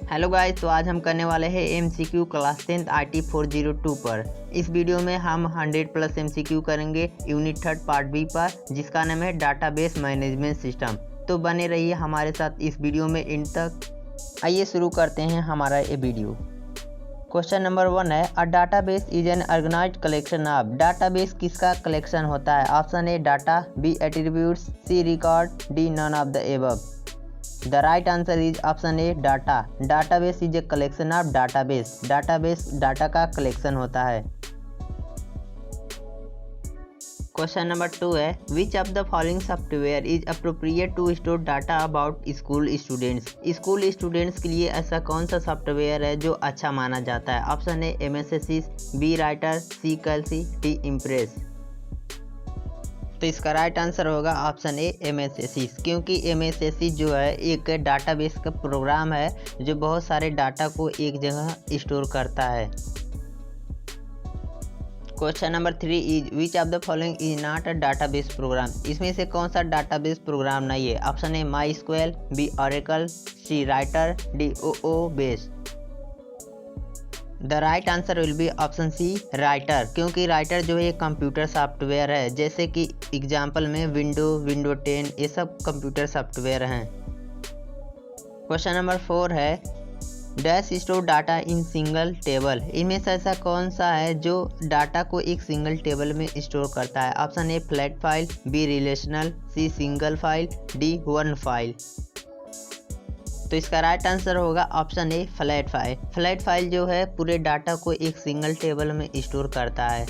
Hello guys, तो आज हम करने वाले हैं MCQ क्लास 10th RT 402 पर। इस वीडियो में हम 100+ MCQ करेंगे यूनिट 3 पार्ट बी पर, जिसका नाम है डाटाबेस मैनेजमेंट सिस्टम। तो बने रहिए हमारे साथ इस वीडियो में एंड तक। आइए शुरू करते हैं हमारा ये वीडियो। क्वेश्चन नंबर 1 है, a database is an organised collection of. Database किसका कलेक्शन होता है? Option A data, B attributes, C record, D none of the above. The right answer is option A data. Database is a collection of database. Database data का collection होता है। Question number 2 है, which of the following software is appropriate to store data about school students. School students के लिए ऐसा कौन सा software है जो अच्छा माना जाता है? Option A MS Office, B Writer, C Calc, D Impress. तो इसका राइट आंसर होगा ऑप्शन ए MS Office, क्योंकि MS Office जो है एक डाटाबेस का प्रोग्राम है जो बहुत सारे डाटा को एक जगह स्टोर करता है। Question number 3 is which of the following is not a database program. इसमें से कौन सा डाटाबेस प्रोग्राम नहीं है? Option A MySQL, B Oracle, C Writer, D OOBase। The right answer will be option C Writer, क्योंकि Writer जो है एक कंप्यूटर सॉफ्टवेयर है, जैसे कि एग्जाम्पल में विंडो 10 ये सब कंप्यूटर सॉफ्टवेयर हैं। क्वेश्चन नंबर 4 है, dash store data in single table. इनमें से ऐसा कौन सा है जो डाटा को एक सिंगल टेबल में स्टोर करता है? Option A flat file, B relational, C single file, D one file. तो इसका राइट आंसर होगा option A flat file. Flat file जो है पूरे डाटा को एक सिंगल टेबल में स्टोर करता है।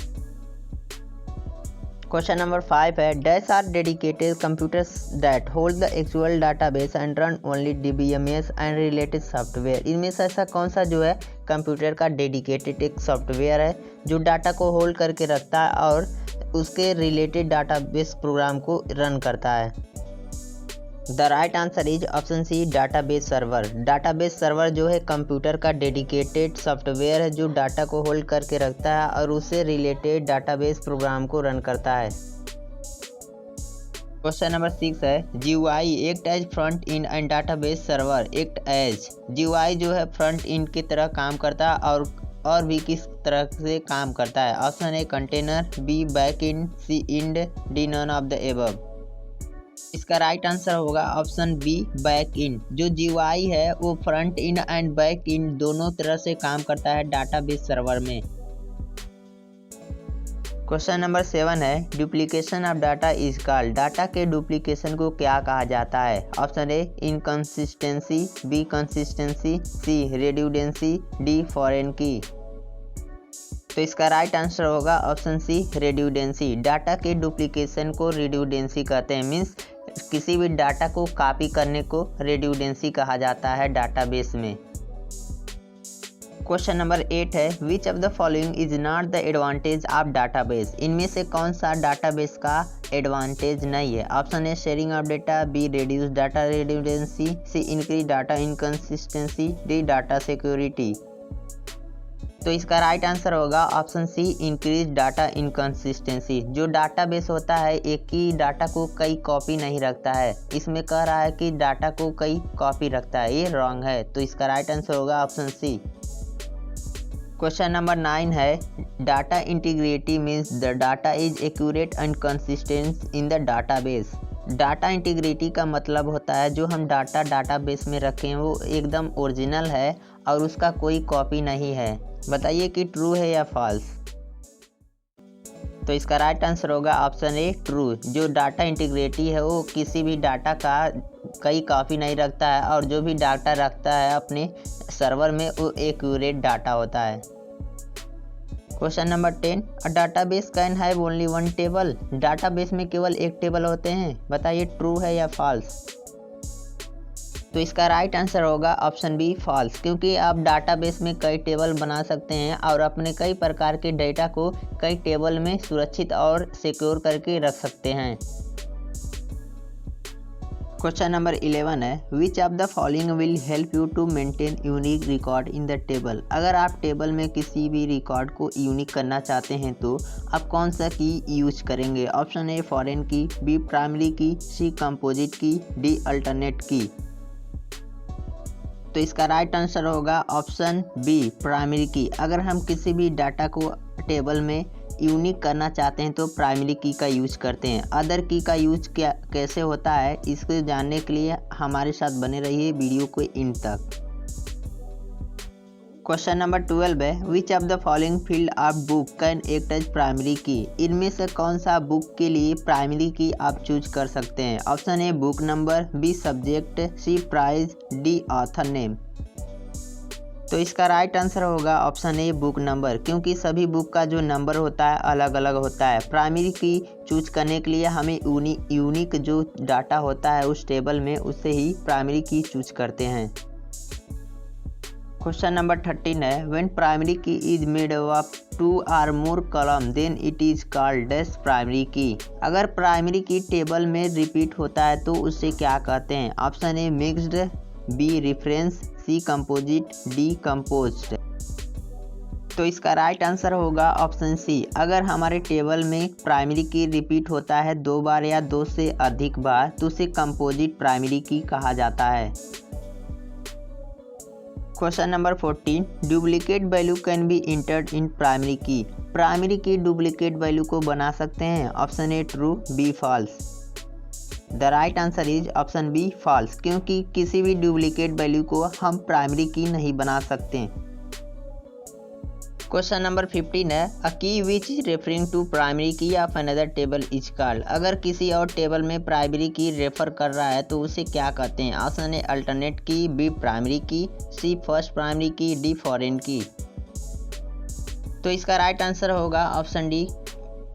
क्वेश्चन नंबर 5 है, dash are dedicated computers that hold the actual database and run only DBMS and related software. इनमें से ऐसा कौन सा जो है कंप्यूटर का डेडिकेटेड एक सॉफ्टवेयर है जो डाटा को होल्ड करके रखता है और उसके रिलेटेड डाटाबेस प्रोग्राम को रन करता है? The right answer is option C database server. Database server जो है कंप्यूटर का डेडिकेटेड सॉफ्टवेयर है जो डाटा को होल्ड करके रखता है और उससे रिलेटेड डाटाबेस प्रोग्राम को रन करता है। क्वेश्चन नंबर 6 है, GUI act as front end and database server act as. GUI जो है फ्रंट एंड की तरह काम करता है और भी किस तरह से काम करता है? Option A container, B back end, C end, D none of the above. इसका राइट आंसर होगा ऑप्शन बी बैक इन। जो GUI है वो front end and back end दोनों तरह से काम करता है डाटाबेस सर्वर में। क्वेश्चन नंबर 7 है, duplication of data is called. डाटा के डुप्लीकेशन को क्या कहा जाता है? Option A inconsistency, B consistency, C redundancy, D foreign की। तो इसका राइट आंसर होगा ऑप्शन सी रेड्यूडेंसी। डाटा के डुप्लीकेशन को रेड्यूडेंसी कहते हैं, मीन्स किसी भी डाटा को कॉपी करने को रेड्यूडेंसी कहा जाता है डाटाबेस में। क्वेश्चन नंबर 8 है, which of the following is not the advantage of database. इनमें से कौन सा डाटाबेस का एडवांटेज नहीं है? Option A sharing of data, B reduce data redundancy, C increase data inconsistency, D data security. तो इसका राइट आंसर होगा option C increase data inconsistency. जो डाटाबेस होता है एक ही डाटा को कई कॉपी नहीं रखता है, इसमें कह रहा है कि डाटा को कई कॉपी रखता है, ये रॉन्ग है। तो इसका राइट आंसर होगा ऑप्शन सी। क्वेश्चन नंबर 9 है, data integrity means the data is accurate and consistent in the database. Data integrity का मतलब होता है जो हम डाटाबेस में रखें वो एकदम ओरिजिनल है और उसका कोई कॉपी नहीं है। बताइए कि ट्रू है या फॉल्स। तो इसका राइट आंसर होगा ऑप्शन ए ट्रू। जो डाटा इंटीग्रिटी है वो किसी भी डाटा का कई कॉपी नहीं रखता है और जो भी डाटा रखता है अपने सर्वर में वो एक्यूरेट डाटा होता है। Question number 10, a database can have only one table. Database में केवल एक टेबल होते हैं, बताइए ट्रू है या फॉल्स। तो इसका राइट आंसर होगा ऑप्शन बी फॉल्स, क्योंकि आप डाटाबेस में कई टेबल बना सकते हैं और अपने कई प्रकार के डेटा को कई टेबल में सुरक्षित और सिक्योर करके रख सकते हैं। क्वेश्चन नंबर 11 है, which of the following will help you to maintain unique record in the table. अगर आप टेबल में किसी भी रिकॉर्ड को यूनिक करना चाहते हैं तो आप कौन सा की यूज करेंगे? ऑप्शन ए फॉरेन की, बी प्राइमरी की, सी कंपोजिट की, डी अल्टरनेट की। तो इसका राइट आंसर होगा ऑप्शन बी प्राइमरी की। अगर हम किसी भी डाटा को टेबल में यूनिक करना चाहते हैं तो प्राइमरी की का यूज करते हैं। अदर की का यूज कैसे होता है इसको जानने के लिए हमारे साथ बने रहिए वीडियो को इन तक। क्वेश्चन नंबर 12 है, which of the following field of book can act as primary key. इनमें से कौन सा बुक के लिए प्राइमरी की आप चूज कर सकते हैं। Option A book number, B subject, C price, D author name. तो इसका राइट आंसर होगा ऑप्शन ए बुक नंबर, क्योंकि सभी बुक का जो नंबर होता है अलग अलग होता है। प्राइमरी की चूज करने के लिए हमें यूनिक जो डाटा होता है उस टेबल में उससे ही प्राइमरी की चूज करते हैं। क्वेश्चन नंबर 13 है, when primary key is made of 2 or more column then it is called as primary key. अगर प्राइमरी की टेबल में रिपीट होता है तो उसे क्या कहते हैं। Option A mixed, B reference, C composite, D composed. तो इसका राइट आंसर होगा ऑप्शन सी। अगर हमारे टेबल में प्राइमरी की रिपीट होता है 2 बार या 2 से अधिक बार तो उसे कंपोजिट प्राइमरी की कहा जाता है। Question number 14, duplicate value can be entered in primary key. Primary key duplicate value को बना सकते हैं। Option A true, B false. The right answer is option B false, क्योंकि किसी भी डुप्लीकेट वैल्यू को हम प्राइमरी की नहीं बना सकते। क्वेश्चन नंबर 15 है, a key which is referring to primary key of another table is called. अगर किसी और टेबल में प्राइमरी की रेफर कर रहा है तो उसे क्या कहते हैं। ऑप्शन ए अल्टरनेट की, बी प्राइमरी की, सी फर्स्ट प्राइमरी की, डी फॉरेन की। तो इसका राइट आंसर होगा ऑप्शन डी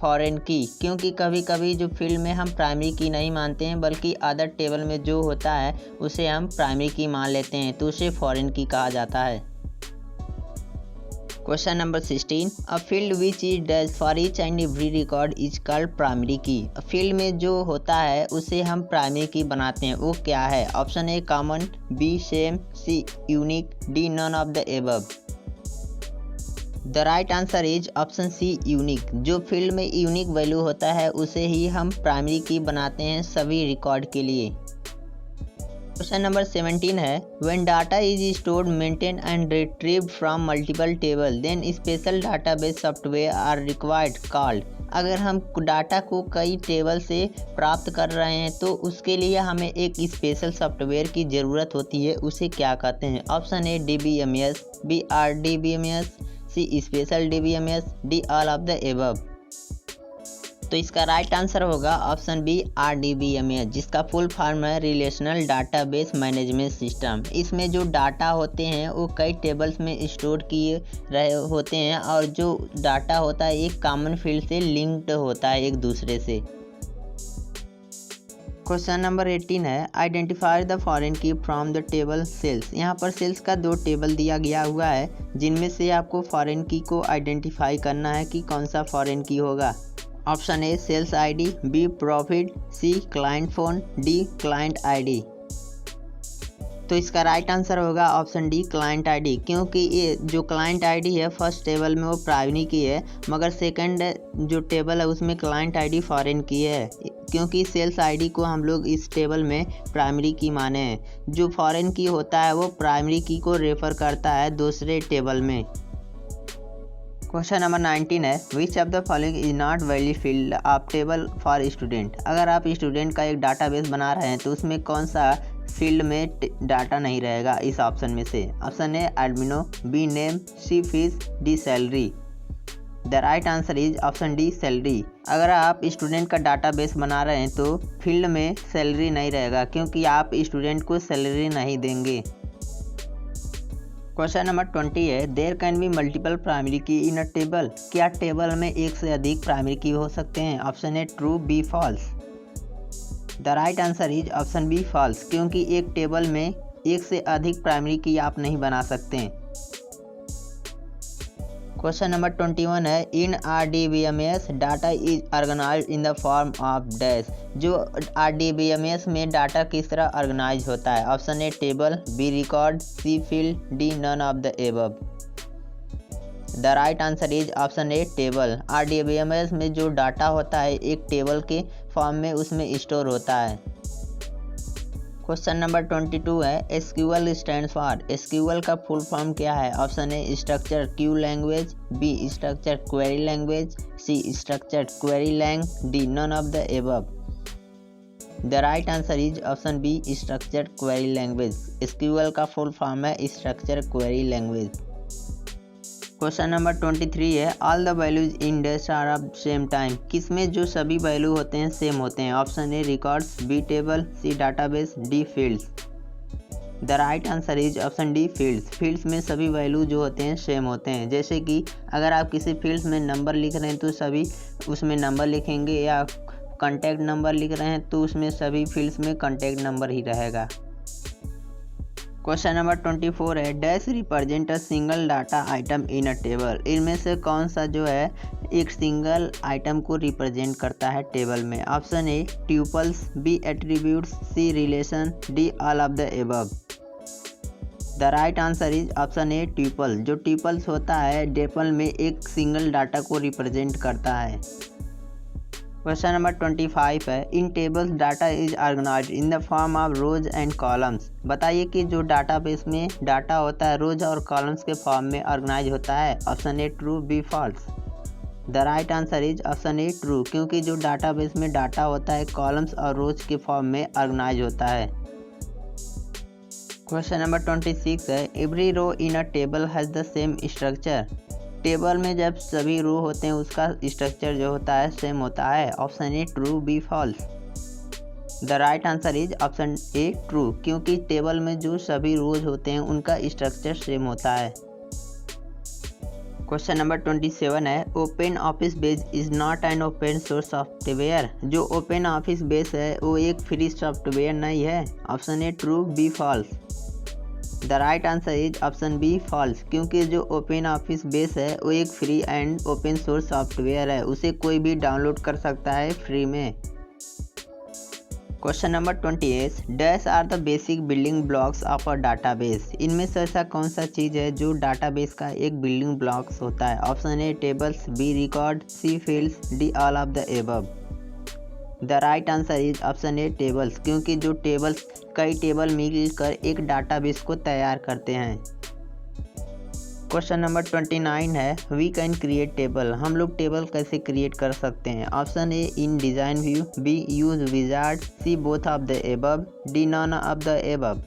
फॉरेन की, क्योंकि कभी कभी जो फील्ड में हम प्राइमरी की नहीं मानते हैं बल्कि अदर टेबल में जो होता है उसे हम प्राइमरी की मान लेते हैं तो उसे फॉरेन की कहा जाता है। Question number 16, a field which is does for each and every record is called primary की। फील्ड में जो होता है उसे हम प्राइमरी की बनाते हैं, वो क्या है। Option A common, B same, C unique, D none of the above. The right answer is option C unique. जो फील्ड में यूनिक वैल्यू होता है उसे ही हम प्राइमरी की बनाते हैं सभी रिकॉर्ड के लिए। क्वेश्चन नंबर 17 है, when data is stored, maintain and retrieved from multiple table then special database software are required called. अगर हम डाटा को कई टेबल से प्राप्त कर रहे हैं तो उसके लिए हमें एक स्पेशल सॉफ्टवेयर की ज़रूरत होती है, उसे क्या कहते हैं। Option A DBMS, B RDBMS, C special DBMS, D all of the above. तो इसका राइट आंसर होगा ऑप्शन बी RDBMS, जिसका फुल फॉर्म है रिलेशनल डाटाबेस मैनेजमेंट सिस्टम। इसमें जो डाटा होते हैं वो कई टेबल्स में स्टोर किए रहे होते हैं और जो डाटा होता है एक कॉमन फील्ड से लिंक्ड होता है एक दूसरे से। क्वेश्चन नंबर 18 है, आइडेंटिफाई द फॉरेन की फ्रॉम द टेबल सेल्स। यहाँ पर सेल्स का 2 टेबल दिया गया हुआ है जिनमें से आपको फॉरेन की को आइडेंटिफाई करना है कि कौन सा फॉरेन की होगा। Option A sales ID, B profit, C client phone, D client ID. तो इसका राइट आंसर होगा ऑप्शन डी क्लाइंट आईडी, क्योंकि ये जो क्लाइंट आईडी है फर्स्ट टेबल में वो प्राइमरी की है मगर सेकंड जो टेबल है उसमें क्लाइंट आईडी फॉरेन की है, क्योंकि सेल्स आईडी को हम लोग इस टेबल में प्राइमरी की माने हैं। जो फॉरेन की होता है वो प्राइमरी की को रेफर करता है दूसरे टेबल में। क्वेश्चन नंबर 19 है, which of the following is not valid field of table for student. अगर आप स्टूडेंट का एक डाटाबेस बना रहे हैं तो उसमें कौन सा फील्ड में डाटा नहीं रहेगा इस ऑप्शन में से। Option A admno, B name, C fees, D salary. The right answer is option D salary. अगर आप स्टूडेंट का डाटाबेस बना रहे हैं तो फील्ड में सैलरी नहीं रहेगा, क्योंकि आप स्टूडेंट को सैलरी नहीं देंगे। क्वेश्चन नंबर 20 है, there can be multiple primary key in a table. क्या टेबल में एक से अधिक प्राइमरी की हो सकते हैं। Option A true, B false. The right answer is option B false, क्योंकि एक टेबल में एक से अधिक प्राइमरी की आप नहीं बना सकते। क्वेश्चन नंबर 21 है, in RDBMS data is organised in the form of dash. जो RDBMS में डाटा किस तरह ऑर्गेनाइज होता है। Option A table, B record, C field, D none of the above. The right answer is option A table. RDBMS में जो data होता है एक टेबल के फॉर्म में उसमें स्टोर होता है। क्वेश्चन नंबर 22 है एसक्यूएल स्टैंड फॉर। एसक्यूएल का फुल फॉर्म क्या है? Option A structure Q language, B structure query language, C structure query lang, D none of the above. The right answer is option B structure query language. SQL का full form है structure query language. Question number 23 है all the values in dash are of same time. किसमें जो सभी value होते हैं same होते हैं? Option A records, B table, C database, D fields. The right answer is option D fields. Fields में सभी वैल्यू जो होते हैं सेम होते हैं। जैसे कि अगर आप किसी फील्ड्स में नंबर लिख रहे हैं तो सभी उसमें नंबर लिखेंगे, या कॉन्टैक्ट नंबर लिख रहे हैं तो उसमें सभी फील्ड्स में कॉन्टैक्ट नंबर ही रहेगा। क्वेश्चन नंबर 24 है dash represent a single data item in a table. इनमें से कौन सा जो है एक सिंगल आइटम को रिप्रेजेंट करता है टेबल में? Option A tuples, B attributes, C relation, D all of the above. The right answer is option A tuple. जो ट्यूपल्स होता है टेबल में एक सिंगल डाटा को रिप्रेजेंट करता है। क्वेश्चन नंबर 25 है in tables data is organised in the form of rows and columns. बताइए कि जो डाटाबेस में डाटा होता है रोज और कॉलम्स के फॉर्म में ऑर्गेनाइज होता है। Option A true, B false. The right answer is option A true, क्योंकि जो डाटाबेस में डाटा होता है कॉलम्स और रोज के फॉर्म में ऑर्गेनाइज होता है। क्वेश्चन नंबर 26 है every row in a table has the same structure. Table में जब सभी रो होते हैं उसका स्ट्रक्चर जो होता है सेम होता है। Option A true, B false. The right answer is option A true, क्योंकि टेबल में जो सभी रोज होते हैं उनका स्ट्रक्चर सेम होता है। क्वेश्चन नंबर 27 है Open Office Base is not an open source software. जो ओपन ऑफिस बेस है वो एक फ्री सॉफ्टवेयर नहीं है। Option A true, B false. The right answer is option B false, क्योंकि जो ओपन ऑफिस बेस है वो एक free and open source software है, उसे कोई भी डाउनलोड कर सकता है फ्री में। Question number 28 dash are the basic building blocks of a database. इनमें से ऐसा कौन सा चीज़ है जो डाटाबेस का एक बिल्डिंग ब्लॉक्स होता है? Option A tables, B record, C fields, D all of the above. The right answer is option A tables, क्योंकि जो टेबल्स कई टेबल मिलकर एक डाटाबेस को तैयार करते हैं। क्वेश्चन नंबर 29 है वी कैन क्रिएट टेबल। हम लोग टेबल कैसे क्रिएट कर सकते हैं? Option A in design view, B use wizard, C both of the above, D non of the above.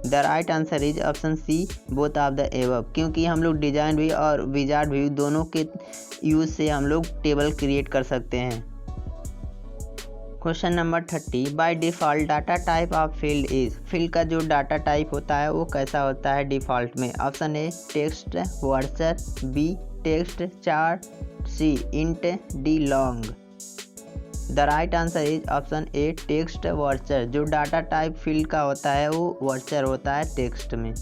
The right answer is option C both of the above, क्योंकि हम लोग design view और wizard view दोनों के use से हम लोग table create कर सकते हैं। Question number 30 by default data type of field is. Field का जो डाटा टाइप होता है वो कैसा होता है डिफ़ॉल्ट में? Option A text varchar, B text chart, C int, D long. The right answer is option A text varchar. जो डाटा टाइप फील्ड का होता है वो वर्चर होता है टेक्स्ट में।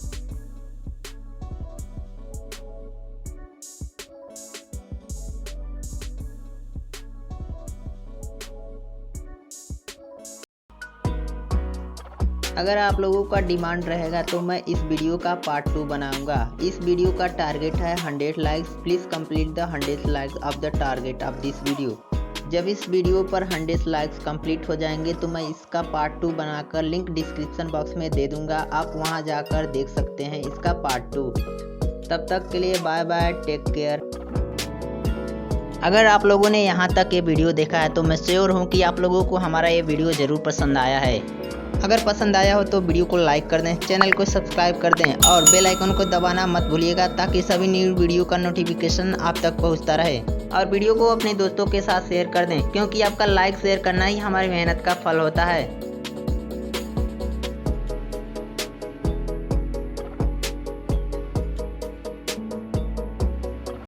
अगर आप लोगों का डिमांड रहेगा तो मैं इस वीडियो का पार्ट 2 बनाऊंगा। इस वीडियो का टारगेट है 100 likes. Please complete the 100 likes of the target of this video. जब इस वीडियो पर 100 लाइक्स कंप्लीट हो जाएंगे तो मैं इसका पार्ट 2 बनाकर लिंक डिस्क्रिप्शन बॉक्स में दे दूंगा, आप वहां जाकर देख सकते हैं इसका पार्ट 2। तब तक के लिए बाय बाय, टेक केयर। अगर आप लोगों ने यहाँ तक ये वीडियो देखा है तो मैं श्योर हूँ कि आप लोगों को हमारा ये वीडियो ज़रूर पसंद आया है। अगर पसंद आया हो तो वीडियो को लाइक कर दें, चैनल को सब्सक्राइब कर दें और बेल आइकन को दबाना मत भूलिएगा, ताकि सभी न्यू वीडियो का नोटिफिकेशन आप तक पहुंचता रहे। और वीडियो को अपने दोस्तों के साथ शेयर कर दें, क्योंकि आपका लाइक शेयर करना ही हमारी मेहनत का फल होता है।